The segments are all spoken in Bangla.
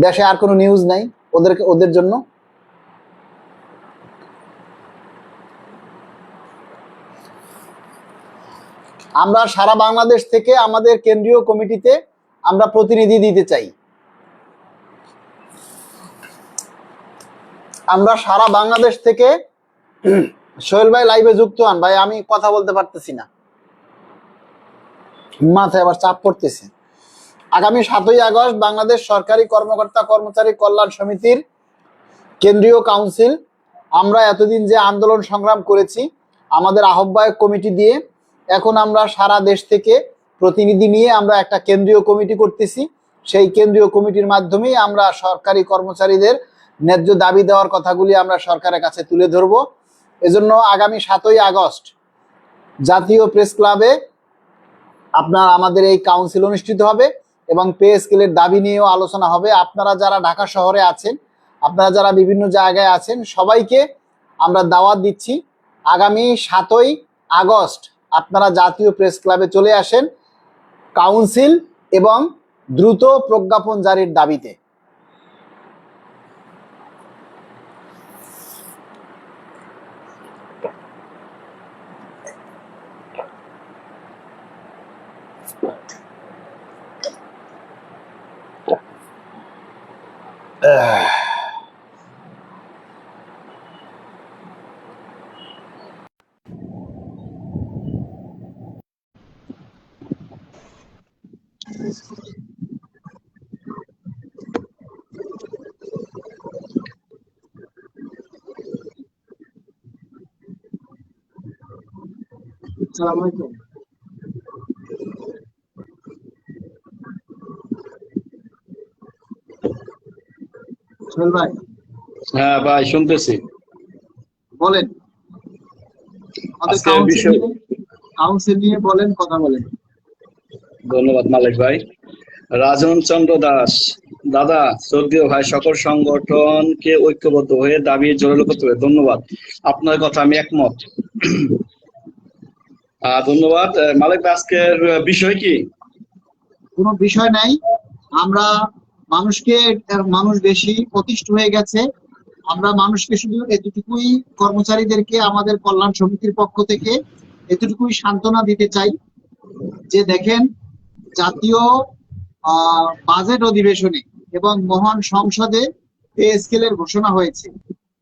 দেশে আর কোনো নিউজ নাই ওদের জন্য। আমরা সারা বাংলাদেশ থেকে আমাদের কেন্দ্রীয় কমিটিতে আমরা প্রতিনিধি দিতে চাই। আমরা সারা বাংলাদেশ থেকে, সোহেল ভাই লাইভে যুক্ত হন ভাই, আমি কথা বলতে পারতেছি না, মাথায় আবার চাপ পড়তেছে। আগামী 7ই আগস্ট বাংলাদেশ সরকারি কর্মকর্তা কর্মচারী কল্যাণ সমিতির কেন্দ্রীয় কাউন্সিল, আমরা এতদিন যে আন্দোলন সংগ্রাম করেছি আমাদের আহ্বায়ক কমিটি দিয়ে, এখন আমরা সারা দেশ থেকে প্রতিনিধি নিয়ে আমরা একটা কেন্দ্রীয় কমিটি করতেছি। সেই কেন্দ্রীয় কমিটির মাধ্যমেই আমরা সরকারি কর্মচারীদের ন্যায্য দাবি দেওয়ার কথাগুলি আমরা সরকারের কাছে তুলে ধরব। এজন্য আগামী 7ই আগস্ট জাতীয় প্রেস ক্লাবে আপনার আমাদের এই কাউন্সিল অনুষ্ঠিত হবে এবং পে স্কেলের দাবি নিয়েও আলোচনা হবে। আপনারা যারা ঢাকা শহরে আছেন, আপনারা যারা বিভিন্ন জায়গায় আছেন, সবাইকে আমরা দাওয়াত দিচ্ছি আগামী 7ই আগস্ট আপনারা জাতীয় প্রেস ক্লাবে চলে আসেন কাউন্সিল এবং দ্রুত প্রজ্ঞাপন জারির দাবিতে। আসসালামু আলাইকুম। সোহেল ভাই। হ্যাঁ ভাই, শুনতেছি, বলেন। কাউন্সিল নিয়ে বলেন, কথা বলেন। ধন্যবাদ মালিক ভাই। রাজন চন্দ্র দাস দাদা, শ্রদ্ধেয় ভাই, সকল সংগঠনকে ঐক্যবদ্ধ হয়ে দাবি জোরালো করতে হবে। ধন্যবাদ, আপনার কথা আমি একমত। ধন্যবাদ মালিক ভাই। আজকের বিষয় কি? কোনো বিষয় নাই, আমরা মানুষ বেশি অতিষ্ঠ হয়ে গেছে। আমরা মানুষকে শুধু এতটুকুই, কর্মচারীদেরকে আমাদের কল্যাণ সমিতির পক্ষ থেকে এতটুকুই সান্ত্বনা দিতে চাই যে দেখেন, জাতীয় বাজেট অধিবেশনে এবং মহান সংসদে পে স্কেলের ঘোষণা হয়েছে।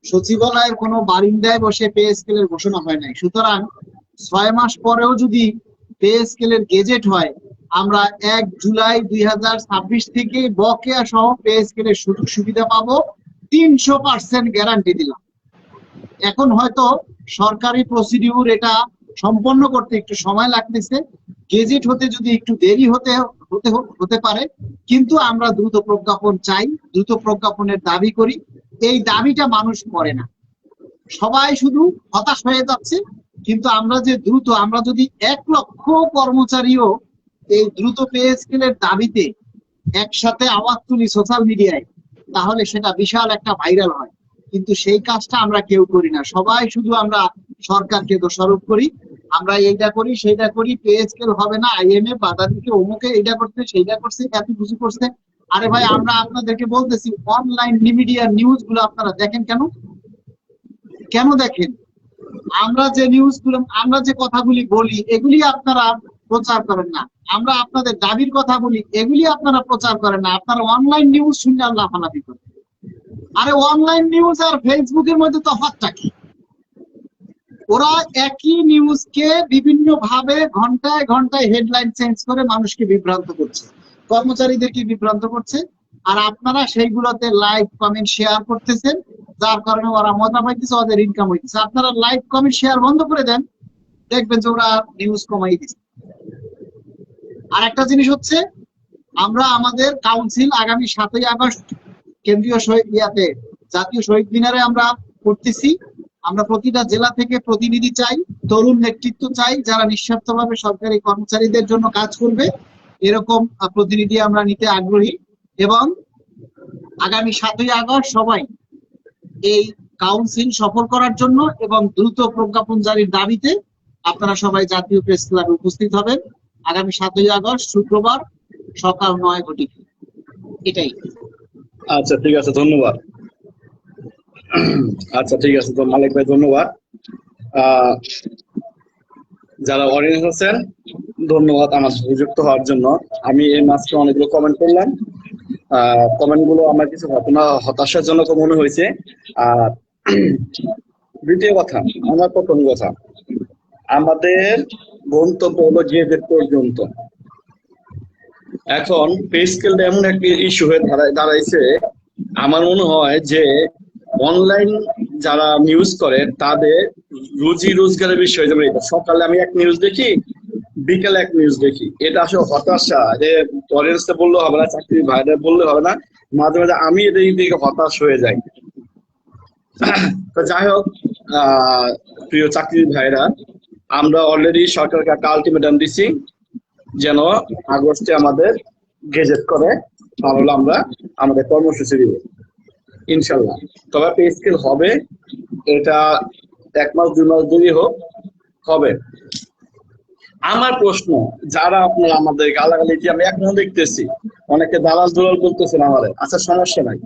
সচিবালয়ের কোনো বারিন্দায় বসে পে স্কেলের ঘোষণা হয় নাই। সুতরাং 6 মাস পরেও যদি পে স্কেলের গেজেট হয়, আমরা 1 জুলাই 2026 থেকে বকেয়া সহ পে স্কেলের সুযোগ সুবিধা পাবো। 300% গ্যারান্টি দিলাম। এখন হয়তো সরকারি প্রসিডিউর এটা সম্পন্ন করতে একটু সময় লাগতেছে, গেজেট হতে যদি একটু দেরি হতে পারে, কিন্তু আমরা দ্রুত প্রজ্ঞাপন চাই, দ্রুত প্রজ্ঞাপনের দাবি করি। এই দাবিটা মানুষ করে না, সবাই শুধু হতাশ হয়ে যাচ্ছে। কিন্তু আমরা যদি 1 লক্ষ কর্মচারীও এই দ্রুত পে স্কেলের দাবিতে একসাথে আওয়াজ তুলি সোশ্যাল মিডিয়ায়, তাহলে সেটা বিশাল একটা ভাইরাল হয়। কিন্তু সেই কাজটা আমরা কেউ করি না, সবাই শুধু আমরা সরকারকে দোষারোপ করি। আমরা এইটা করি সেইটা করি, পে স্কেল হবে না, IMF বাধা দিকে, অমুকে এইটা করছে সেইটা করছে, এত কিছু করছে। আরে ভাই, আমরা আপনাদেরকে বলতেছি অনলাইন মিডিয়া নিউজ গুলো আপনারা দেখেন কেন দেখেন? আমরা যে নিউজগুলো, আমরা যে কথাগুলি বলি, এগুলি আপনারা প্রচার করেন না। আমরা আপনাদের দাবির কথা বলি, এগুলি আপনারা প্রচার করেন না। আপনারা অনলাইন নিউজ শুনে লাফালাফি করেন। আরে অনলাইন নিউজ আর ফেসবুকের মধ্যে তফাৎটা কি? ওরা একই নিউজকে বিভিন্ন ভাবে ঘন্টায় ঘন্টায় হেডলাইন চেঞ্জ করে মানুষকে বিভ্রান্ত করছে, কর্মচারীদেরকে বিভ্রান্ত করছে। আর আপনারা সেইগুলোতে লাইক কমেন্ট শেয়ার করতেছেন, যার কারণে ওরা মজা পাইতেছে, ওদের ইনকাম হইতেছে। আপনারা লাইক কমেন্ট শেয়ার বন্ধ করে দেন, দেখবেন যে ওরা নিউজ কমাই দিচ্ছে। আর একটা জিনিস হচ্ছে, আমরা আমাদের কাউন্সিল আগামী 7ই আগস্ট কেন্দ্রীয় জাতীয় শহীদ মিনারে আমরা করতেছি। আমরা প্রতিটা জেলা থেকে প্রতিনিধি চাই, তরুণ নেতৃত্ব চাই, যারা নিঃস্বার্থভাবে সরকারি কর্মচারীদের জন্য কাজ করবে, এরকম প্রতিনিধি আমরা নিতে আগ্রহী। এবং আগামী 7ই আগস্ট সবাই এই কাউন্সিল সফল করার জন্য এবং দ্রুত প্রজ্ঞাপন জারির দাবিতে আপনারা সবাই জাতীয় প্রেস ক্লাবে উপস্থিত হবেন আগামী 7ই আগস্ট শুক্রবার সকাল 9 ঘটিকা। এটাই। আচ্ছা ঠিক আছে, ধন্যবাদ। আচ্ছা ঠিক আছে, তো মালিক ভাই ধন্যবাদ। আহ, যারা অডিয়েন্স আছেন, ধন্যবাদ আমার সাথে যুক্ত হওয়ার জন্য। আমি এই মাসে অনেকগুলো কমেন্ট করলাম। কমেন্ট গুলো আমার কিছু ঘটনা হতাশাজনক মনে হয়েছে। আর দ্বিতীয় কথা, আমার প্রথম কথা, আমাদের গন্তব্য হলো গেজেট পর্যন্ত। এখন পে স্কেলটা এমন একটা ইস্যু হয়ে দাঁড়াইছে, আমার মনে হয় যে অনলাইন যারা নিউজ করে তাদের রুজি রোজগারের বিষয়, যেমন এটা সকালে আমি এক নিউজ দেখি, বিকেলে এক নিউজ দেখি, এটা আসলে হতাশা। যে অডিয়েন্সে বললে হবে না, চাকরি ভাইদের বললে হবে না, মাঝে মাঝে আমি এদের দিকে হতাশ হয়ে যাই। তো যাই হোক, প্রিয় চাকরি ভাইরা, আমরা অলরেডি সরকারকে একটা আলটিমেটাম দিছি যেন আগস্টে আমাদের গেজেট করে, তাহলে আমরা আমাদের কর্মসূচি দিব ইনশাল্লাহ। তবে পে স্কেল হবে, এটা 1 মাস 2 মাস দেরি হোক, হবে। আমার প্রশ্ন, যারা আপনারা আমাদের গালাগালি দিয়ে আমি এখনো দেখতেছি, অনেকে দালাল দুলাল বলতেছেন আমাদের, আচ্ছা সমস্যা নাই,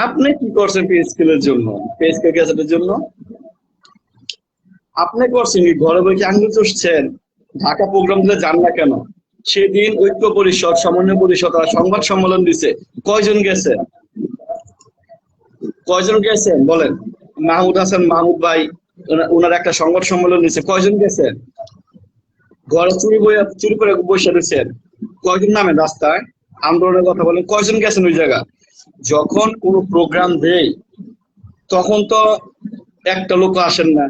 আপনি কি করছেন পে স্কেলের জন্য, পে স্কেল গেজেটের জন্য? আপনি করছেন কি? ঘরে বসে আঙ্গুল চুষছেন? ঢাকা প্রোগ্রাম দিলে যান না কেন? সেদিন ঐক্য পরিষদ, সমন্বয় পরিষদ তারা সংবাদ সম্মেলন দিছে, কয়জন গেছেন? কয়জন গেছেন বলেন? মাহমুদ হাসান মাহমুদ ভাই ওনার একটা সংবাদ সম্মেলন দিছে, কয়জন গেছেন? ঘরে চুরি করে বসে রয়েছেন, কয়জন নামেন রাস্তায় আন্দোলনের কথা বলেন, কয়জন গেছেন ওই জায়গা? যখন কোনো প্রোগ্রাম দেই তখন তো একটা লোক আসেন না,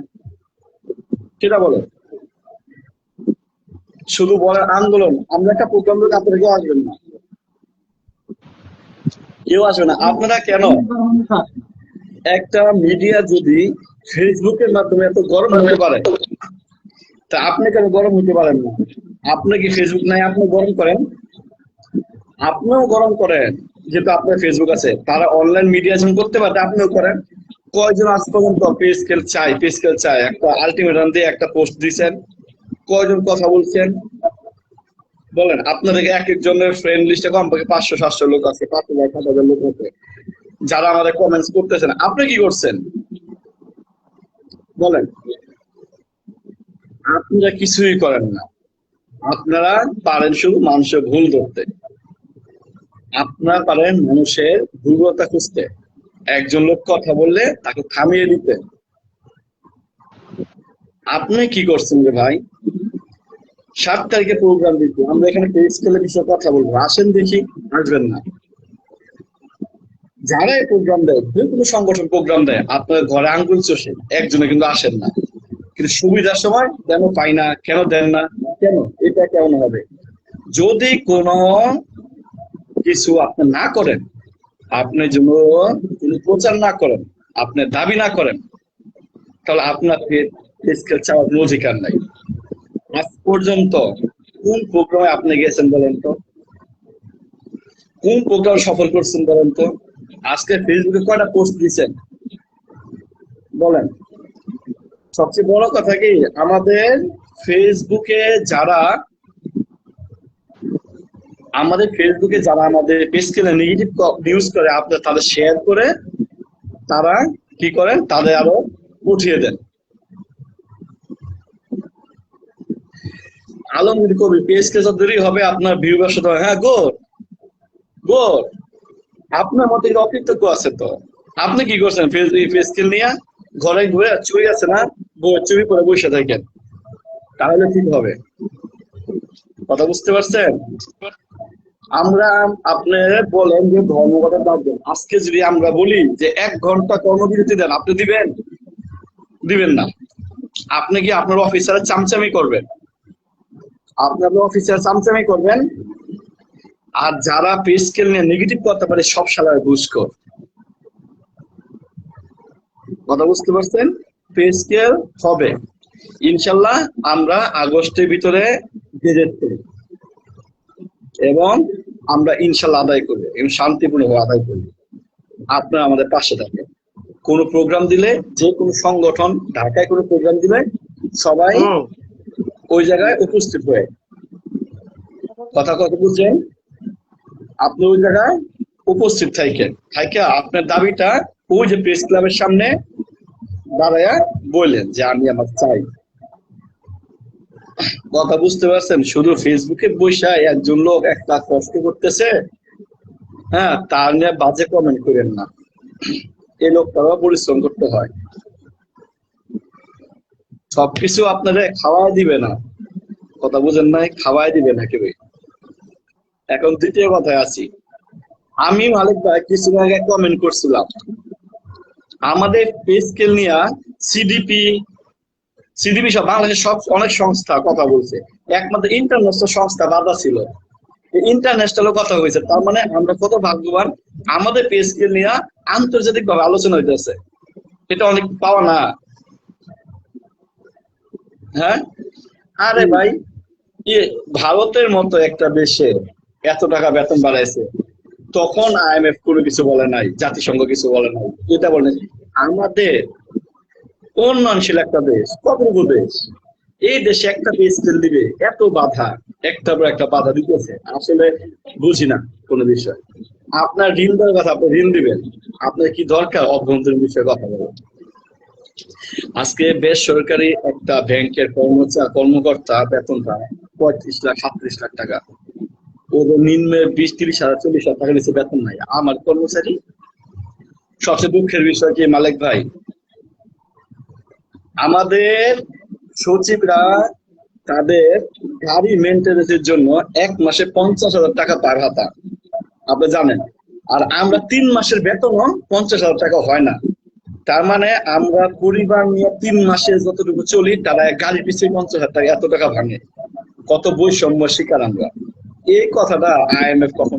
সেটা বলেন। শুধু বলেন আন্দোলন, আমরা একটা প্রোগ্রাম দিলে আপনারা কেউ আসবেন না, কেউ আসবে না। আপনারা কেন? একটা মিডিয়া যদি ফেসবুকের মাধ্যমে এত গরম হতে পারে, তা আপনি কেন গরম হতে পারেন না? আপনি কি ফেসবুক নাই, আপনি গরম করেন? আপনিও গরম করেন, যেহেতু আপনার ফেসবুক আছে। তারা অনলাইন মিডিয়া যখন করতে পারে, আপনিও করেন। কয়জন আজ পর্যন্ত পে স্কেল চাই, পে স্কেল চাই একটা আলটিমেটাম দিয়ে একটা পোস্ট দিচ্ছেন? কয়জন কথা বলছেন বলেন? আপনাদের এক একজনের ফ্রেন্ড লিস্টে কমপক্ষে 500-700 লোক আছে, 5,000-7,000 লোক আছে যারা আমাদের কমেন্টস করতেছেন। আপনি কি করছেন বলেন? আপনারা কিছুই করেন না। আপনারা পারেন শুধু মানুষের ভুল ধরতে, আপনারা পারেন মানুষের দুর্বলতা খুঁজতে, একজন লোক কথা বললে তাকে থামিয়ে দিতে। আপনি কি করছেন রে ভাই? 7 তারিখে প্রোগ্রাম দিতে, আমরা এখানে পে স্কেলের বিষয়ে কথা বলবো, আসেন দেখি। আসবেন না। যারা এই প্রোগ্রাম দেয়, যে কোনো সংগঠন প্রোগ্রাম দেয়, আপনার ঘরে আঙ্গুল চষে একজনে কিন্তু আসেন না। কিন্তু সুবিধার সময় কেন পাই না, কেন দেন না, কেন, এটা কেমন হবে? যদি কোনো কিছু আপনি না করেন, আপনি জন্য কোনো প্রচার না করেন, আপনি দাবি না করেন, তাহলে আপনার পে স্কেল চাওয়ার কোনো অধিকার নাই। আজ পর্যন্ত কোন প্রোগ্রামে আপনি গেছেন বলেন তো? কোন প্রোগ্রাম সফল করছেন বলেন তো? আজকে ফেসবুকে কয়টা পোস্ট দিচ্ছেন বলেন? সবচেয়ে বড় কথা কি, আমাদের ফেসবুকে যারা আমাদের পে স্কেলে নেগেটিভ নিউজ করে, আপনার তাদের শেয়ার করে তারা কি করেন, তাদের আরো উঠিয়ে দেন। আলমগীর কবি, পে স্কেল দেরি হবে, আপনার ভিউ ব্যবসা হবে। হ্যাঁ, গুড গুড। আপনার মতে অকৃতজ্ঞ আছে তো? আপনি কি করছেন পে স্কেল নিয়ে? ঘরে ঘুরে চুরি আছে না, চুরি করে বসে থাকেন, তাহলে ঠিক হবে। কথা বুঝতে পারছেন? আমরা, আপনি বলেন যে ধর্মঘট ডাকবেন, আজকে যদি আমরা বলি যে 1 ঘন্টা কর্মবিরতি দেন, আপনি দিবেন? দিবেন না। আপনি কি আপনার অফিসারের চামচামি করবেন? আপনার অফিসার চামচামি করবেন। আর যারা পে স্কেল নিয়ে নেগেটিভ করতে পারে, সব শালার ঘুষখোর। কথা বুঝতে পারছেন? পে স্কেল হবে ইনশাল্লাহ, আমরা আগস্টের ভিতরে গেজেট করি এবং আমরা ইনশাল্লাহ আদায় করবো এবং শান্তিপূর্ণভাবে আদায় করবো। আপনারা আমাদের পাশে থাকেন। কোনো প্রোগ্রাম দিলে, যে কোনো সংগঠন ঢাকায় কোনো প্রোগ্রাম দিলে, সবাই ওই জায়গায় উপস্থিত হয়ে, কথা বুঝছেন? আপনি ওই জায়গায় উপস্থিত থাইকে আপনার দাবিটা ওই যে প্রেস ক্লাবের সামনে দাঁড়ায়া বললেন যে আমি আমার চাই। কথা বুঝতে পারছেন? শুধু ফেসবুকে বসে একজন লোক একটা কষ্ট করতেছে, হ্যাঁ, তার নিয়ে বাজে কমেন্ট করেন না। এই লোকটারও পরিশ্রম করতে হয়, সবকিছু আপনারা খাওয়াই দিবে না। কথা বুঝেন নাই? খাওয়াই দিবে না কেউ। এখন দ্বিতীয় কথায় আছি, আমি মালিক ভাই কিছু আগে কমেন্ট করছিলাম আমাদের পে স্কেল নিয়ে সিডিপি সব বাংলাদেশের সব অনেক সংস্থা কথা বলছে, একমাত্র ইন্টারন্যাশনাল সংস্থা বাধা ছিল। ইন্টারন্যাশনাল কথা হয়েছে, তার মানে আমরা কত ভাগ্যবান, আমাদের পে স্কেল নিয়ে আন্তর্জাতিক ভাবে আলোচনা হইতেছে। এটা অনেক পাওয়া না। হ্যাঁ, আরে ভাই, ভারতের মতো একটা দেশে এত টাকা বেতন বাড়াইছে, তখন IMF কোনো কিছু বলে নাই, জাতিসংঘ কিছু বলে নাই, এটা বলে আমাদের উন্নয়নশীল একটা দেশ, কতটুকু দেশ, এই দেশে একটা পে স্কেল দিবে, এত বাধা, একটা পর একটা বাধা দিতেছে। আসলে বুঝি না কোনো বিষয়। আপনার ঋণ দেওয়ার কথা, আপনি ঋণ দিবেন, আপনার কি দরকার অভ্যন্তরীণ বিষয়ে কথা বলেন? আজকে বেসরকারি একটা ব্যাংকের কর্মকর্তা বেতন পায় 35 লাখ 37 লাখ টাকা, ওদের নিম্নে 20-30 হাজার 40 হাজার টাকা নিচে বেতন নাই। আমার কর্মচারী, সবচেয়ে দুঃখের বিষয় কি মালিক ভাই, আমাদের সচিবরা তাদের গাড়ি মেনটেন্যান্সের জন্য 1 মাসে 50,000 টাকা পায় ভাতা, আপনি জানেন। আর আমরা 3 মাসের বেতনও 50,000 টাকা হয় না। তার মানে আমরা পরিবার নিয়ে 3 মাসে যতটুকু চলি, তারা গাড়ি পিছিয়ে 50,000 টাকা, এত টাকা ভাঙে। কত বৈষম্য শিকার আমরা। এই কথাটা IMF কখন